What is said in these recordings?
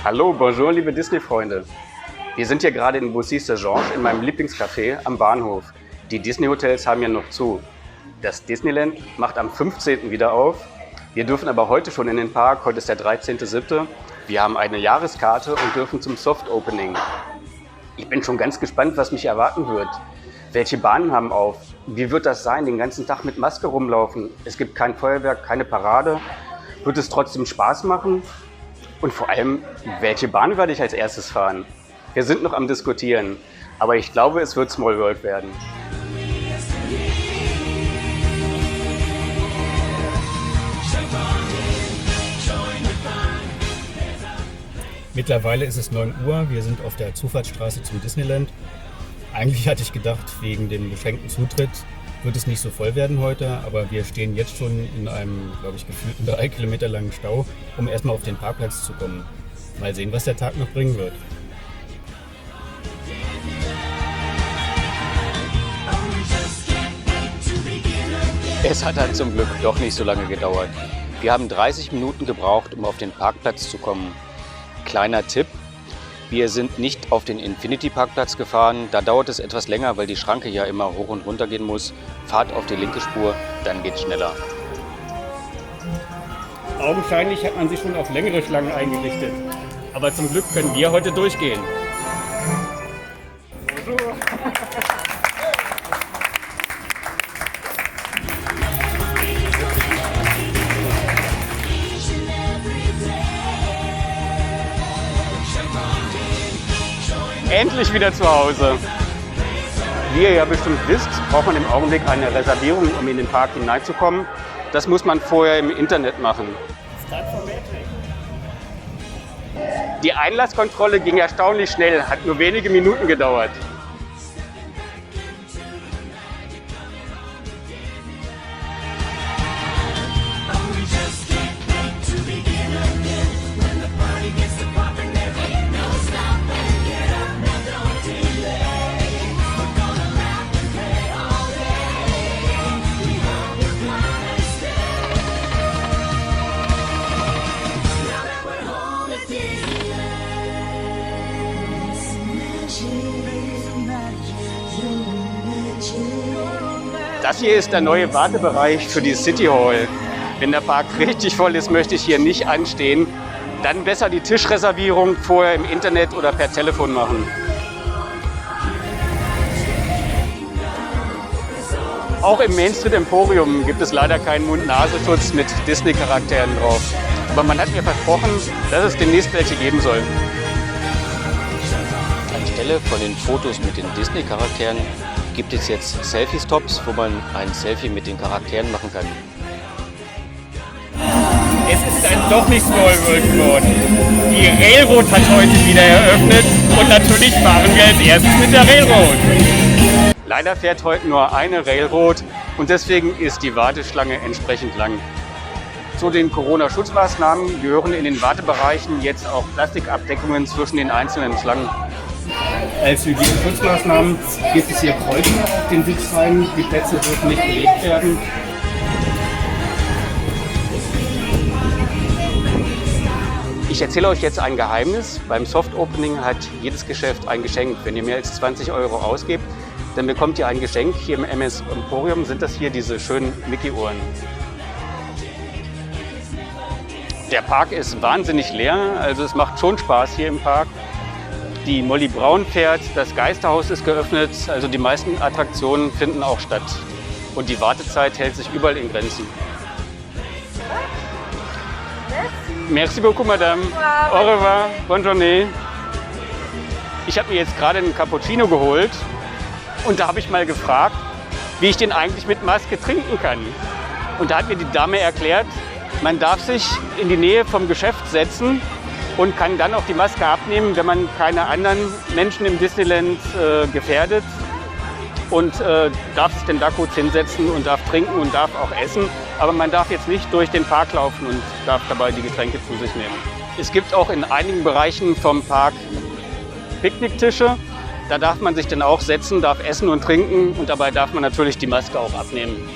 Hallo, bonjour, liebe Disney-Freunde. Wir sind hier gerade in Boussy Saint-Georges in meinem Lieblingscafé am Bahnhof. Die Disney-Hotels haben ja noch zu. Das Disneyland macht am 15. wieder auf. Wir dürfen aber heute schon in den Park. Heute ist der 13.07. Wir haben eine Jahreskarte und dürfen zum Soft-Opening. Ich bin schon ganz gespannt, was mich erwarten wird. Welche Bahnen haben auf? Wie wird das sein, den ganzen Tag mit Maske rumlaufen? Es gibt kein Feuerwerk, keine Parade. Wird es trotzdem Spaß machen? Und vor allem, welche Bahn werde ich als erstes fahren? Wir sind noch am Diskutieren, aber ich glaube, es wird Small World werden. Mittlerweile ist es 9 Uhr, wir sind auf der Zufahrtsstraße zum Disneyland. Eigentlich hatte ich gedacht, wegen dem beschränkten Zutritt wird es nicht so voll werden heute, aber wir stehen jetzt schon in einem, glaube ich, gefühlten 3 Kilometer langen Stau, um erstmal auf den Parkplatz zu kommen. Mal sehen, was der Tag noch bringen wird. Es hat halt zum Glück doch nicht so lange gedauert. Wir haben 30 Minuten gebraucht, um auf den Parkplatz zu kommen. Kleiner Tipp: Wir sind nicht auf den Infinity-Parkplatz gefahren. Da dauert es etwas länger, weil die Schranke ja immer hoch und runter gehen muss. Fahrt auf die linke Spur, dann geht's schneller. Augenscheinlich hat man sich schon auf längere Schlangen eingerichtet. Aber zum Glück können wir heute durchgehen. Endlich wieder zu Hause. Wie ihr ja bestimmt wisst, braucht man im Augenblick eine Reservierung, um in den Park hineinzukommen. Das muss man vorher im Internet machen. Die Einlasskontrolle ging erstaunlich schnell, hat nur wenige Minuten gedauert. Das hier ist der neue Wartebereich für die City Hall. Wenn der Park richtig voll ist, möchte ich hier nicht anstehen. Dann besser die Tischreservierung vorher im Internet oder per Telefon machen. Auch im Main Street Emporium gibt es leider keinen Mund-Nasenschutz mit Disney-Charakteren drauf. Aber man hat mir versprochen, dass es demnächst welche geben soll. Anstelle von den Fotos mit den Disney-Charakteren gibt es jetzt Selfie-Stops, wo man ein Selfie mit den Charakteren machen kann. Es ist dann doch nicht Small World geworden. Die Railroad hat heute wieder eröffnet und natürlich fahren wir als erstes mit der Railroad. Leider fährt heute nur eine Railroad und deswegen ist die Warteschlange entsprechend lang. Zu den Corona-Schutzmaßnahmen gehören in den Wartebereichen jetzt auch Plastikabdeckungen zwischen den einzelnen Schlangen. Als Hygieneschutzmaßnahmen gibt es hier Kreuze auf den Sitzreihen. Die Plätze dürfen nicht belegt werden. Ich erzähle euch jetzt ein Geheimnis. Beim Soft Opening hat jedes Geschäft ein Geschenk. Wenn ihr mehr als 20 € ausgebt, dann bekommt ihr ein Geschenk. Hier im MS Emporium sind das hier diese schönen Mickey-Ohren. Der Park ist wahnsinnig leer, also es macht schon Spaß hier im Park. Die Molly Braun fährt, das Geisterhaus ist geöffnet, also die meisten Attraktionen finden auch statt. Und die Wartezeit hält sich überall in Grenzen. Merci beaucoup, Madame. Au revoir, bonne journée. Ich habe mir jetzt gerade einen Cappuccino geholt und da habe ich mal gefragt, wie ich den eigentlich mit Maske trinken kann. Und da hat mir die Dame erklärt, man darf sich in die Nähe vom Geschäft setzen und kann dann auch die Maske abnehmen, wenn man keine anderen Menschen im Disneyland gefährdet. Und darf sich dann da kurz hinsetzen und darf trinken und darf auch essen. Aber man darf jetzt nicht durch den Park laufen und darf dabei die Getränke zu sich nehmen. Es gibt auch in einigen Bereichen vom Park Picknicktische. Da darf man sich dann auch setzen, darf essen und trinken und dabei darf man natürlich die Maske auch abnehmen.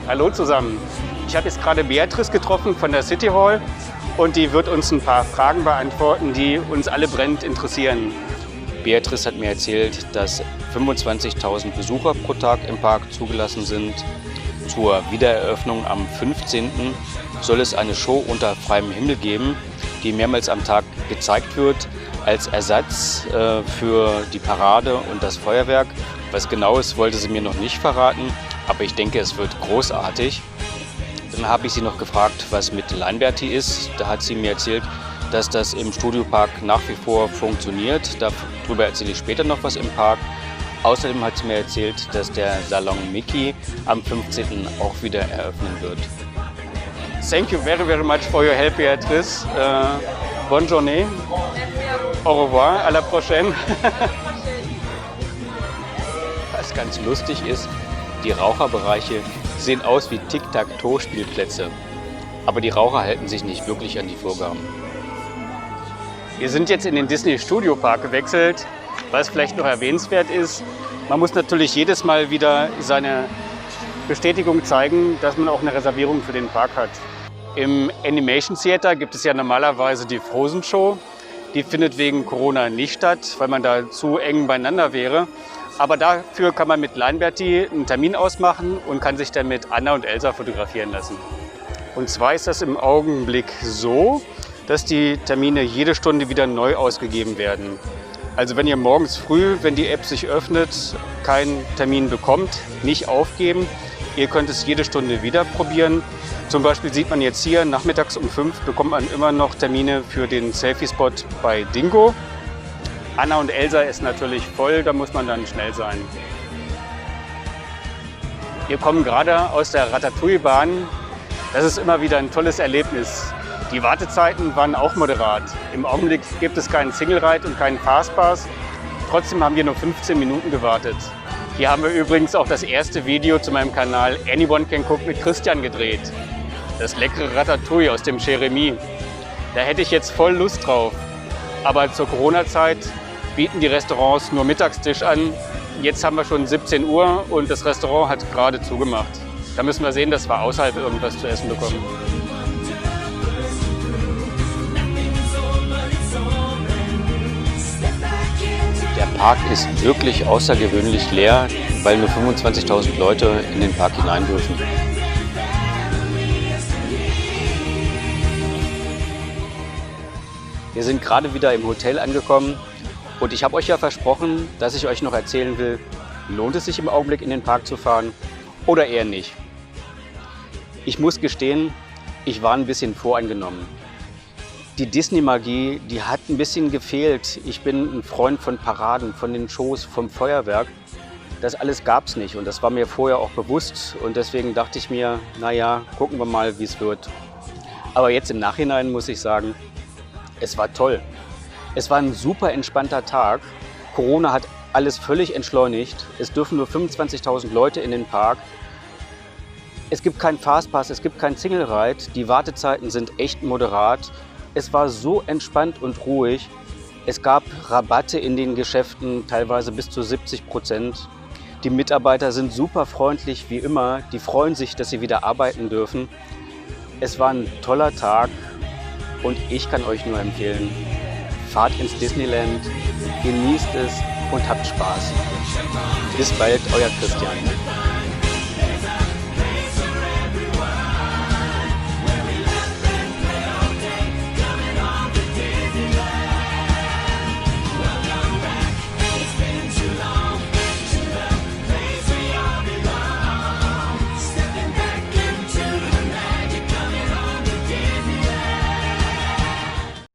Hallo zusammen. Ich habe jetzt gerade Beatrice getroffen von der City Hall und die wird uns ein paar Fragen beantworten, die uns alle brennend interessieren. Beatrice hat mir erzählt, dass 25.000 Besucher pro Tag im Park zugelassen sind. Zur Wiedereröffnung am 15. soll es eine Show unter freiem Himmel geben, die mehrmals am Tag gezeigt wird, als Ersatz für die Parade und das Feuerwerk. Was genau ist, wollte sie mir noch nicht verraten, aber ich denke, es wird großartig. Dann habe ich sie noch gefragt, was mit Leinberti ist. Da hat sie mir erzählt, dass das im Studiopark nach wie vor funktioniert. Darüber erzähle ich später noch was im Park. Außerdem hat sie mir erzählt, dass der Salon Mickey am 15. auch wieder eröffnen wird. Thank you very, very much for your help, Beatrice. Bonne journée. Au revoir, à la prochaine. Was ganz lustig ist, die Raucherbereiche sehen aus wie Tic-Tac-Toe-Spielplätze. Aber die Raucher halten sich nicht wirklich an die Vorgaben. Wir sind jetzt in den Disney Studio Park gewechselt. Was vielleicht noch erwähnenswert ist, man muss natürlich jedes Mal wieder seine Bestätigung zeigen, dass man auch eine Reservierung für den Park hat. Im Animation Theater gibt es ja normalerweise die Frozen Show. Die findet wegen Corona nicht statt, weil man da zu eng beieinander wäre. Aber dafür kann man mit Leinberti einen Termin ausmachen und kann sich dann mit Anna und Elsa fotografieren lassen. Und zwar ist das im Augenblick so, dass die Termine jede Stunde wieder neu ausgegeben werden. Also wenn ihr morgens früh, wenn die App sich öffnet, keinen Termin bekommt, nicht aufgeben. Ihr könnt es jede Stunde wieder probieren. Zum Beispiel sieht man jetzt hier, nachmittags um 5 bekommt man immer noch Termine für den Selfie-Spot bei Dingo. Anna und Elsa ist natürlich voll, da muss man dann schnell sein. Wir kommen gerade aus der Ratatouille-Bahn. Das ist immer wieder ein tolles Erlebnis. Die Wartezeiten waren auch moderat. Im Augenblick gibt es keinen Single-Ride und keinen Fastpass. Trotzdem haben wir nur 15 Minuten gewartet. Hier haben wir übrigens auch das erste Video zu meinem Kanal Anyone Can Cook mit Christian gedreht. Das leckere Ratatouille aus dem Jeremy. Da hätte ich jetzt voll Lust drauf. Aber zur Corona-Zeit bieten die Restaurants nur Mittagstisch an. Jetzt haben wir schon 17 Uhr und das Restaurant hat gerade zugemacht. Da müssen wir sehen, dass wir außerhalb irgendwas zu essen bekommen. Der Park ist wirklich außergewöhnlich leer, weil nur 25.000 Leute in den Park hinein dürfen. Wir sind gerade wieder im Hotel angekommen und ich habe euch ja versprochen, dass ich euch noch erzählen will, lohnt es sich im Augenblick in den Park zu fahren oder eher nicht. Ich muss gestehen, ich war ein bisschen voreingenommen. Die Disney-Magie, die hat ein bisschen gefehlt. Ich bin ein Freund von Paraden, von den Shows, vom Feuerwerk. Das alles gab es nicht und das war mir vorher auch bewusst und deswegen dachte ich mir, naja, gucken wir mal, wie es wird. Aber jetzt im Nachhinein muss ich sagen, es war toll. Es war ein super entspannter Tag. Corona hat alles völlig entschleunigt. Es dürfen nur 25.000 Leute in den Park. Es gibt keinen Fastpass, es gibt keinen Single Ride. Die Wartezeiten sind echt moderat. Es war so entspannt und ruhig. Es gab Rabatte in den Geschäften, teilweise bis zu 70%. Die Mitarbeiter sind super freundlich wie immer. Die freuen sich, dass sie wieder arbeiten dürfen. Es war ein toller Tag und ich kann euch nur empfehlen, fahrt ins Disneyland, genießt es und habt Spaß. Bis bald, euer Christian.